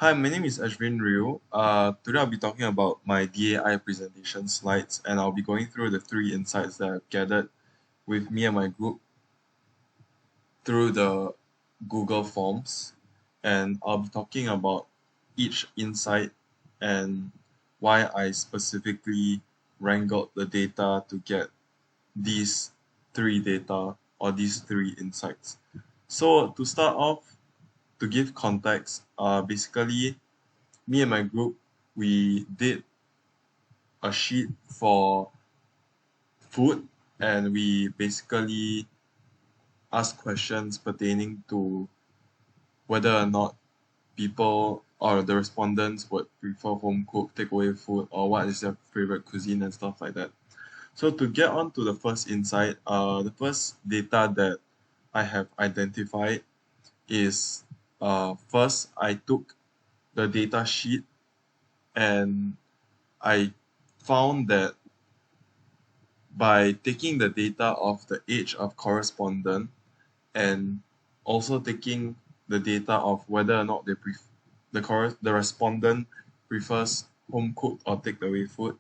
Hi, my name is Ashwin Ryu. Today I'll be talking about my DAI presentation slides, and I'll be going through the three insights that I've gathered with me and my group through the Google Forms. And I'll be talking about each insight and why I specifically wrangled the data to get these three data or these three insights. So to start off, to give context, basically me and my group, we did a sheet for food, and we basically asked questions pertaining to whether or not people or the respondents would prefer home cooked takeaway food or what is their favorite cuisine and stuff like that. So to get on to the first insight, the first data that I have identified is first I took the data sheet and I found that by taking the data of the age of correspondent and also taking the data of whether or not the respondent prefers home cooked or takeaway food,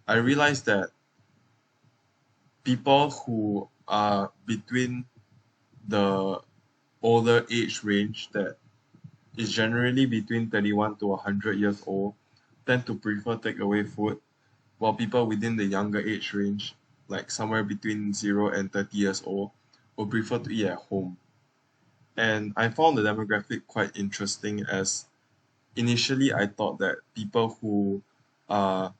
I realized that people who are between the older age range that is generally between 31 to 100 years old tend to prefer takeaway food, while people within the younger age range, like somewhere between 0 and 30 years old, would prefer to eat at home. And I found the demographic quite interesting, as initially I thought that people who are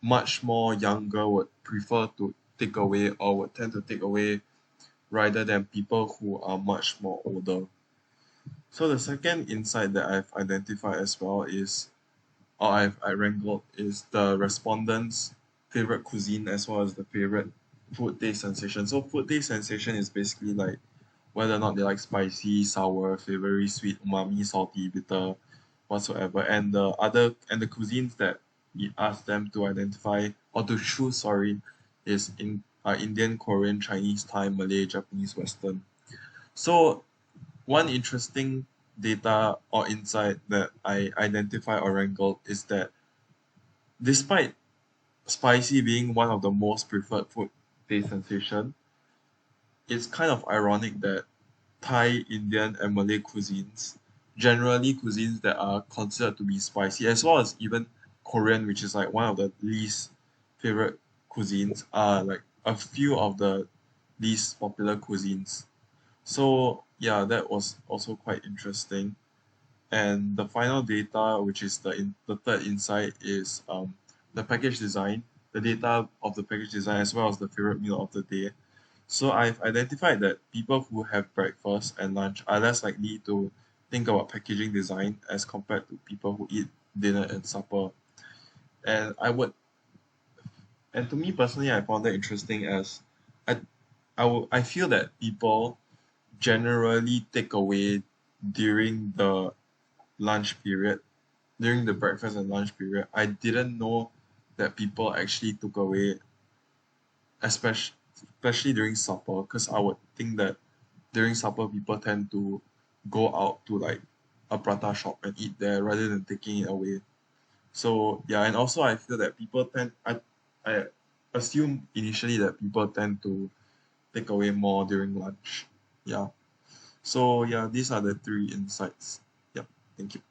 much more younger would prefer to take away or would tend to take away rather than people who are much more older. So the second insight that I've identified as well is, or I wrangled, is the respondents' favorite cuisine as well as the favorite food taste sensation. So food taste sensation is basically like whether or not they like spicy, sour, savory, sweet, umami, salty, bitter, whatsoever. And the cuisines that we ask them to identify or to choose, sorry, is in Indian, Korean, Chinese, Thai, Malay, Japanese, Western. So one interesting data or insight that I identify or wrangled is that despite spicy being one of the most preferred food taste sensation, it's kind of ironic that Thai, Indian, and Malay cuisines, generally cuisines that are considered to be spicy, as well as even Korean, which is like one of the least favorite cuisines, are like a few of the least popular cuisines. So yeah, that was also quite interesting. And the final data, which is the third insight, is the package design, the data of the package design as well as the favorite meal of the day. So I've identified that people who have breakfast and lunch are less likely to think about packaging design as compared to people who eat dinner and supper. And to me personally, I found that interesting, as I I feel that people generally take away during the lunch period, during the breakfast and lunch period. I didn't know that people actually took away, especially during supper, because I would think that during supper people tend to go out to like a prata shop and eat there rather than taking it away. So yeah, and also I feel that I assume initially that people tend to take away more during lunch. Yeah. So yeah, these are the three insights. Yeah. Thank you.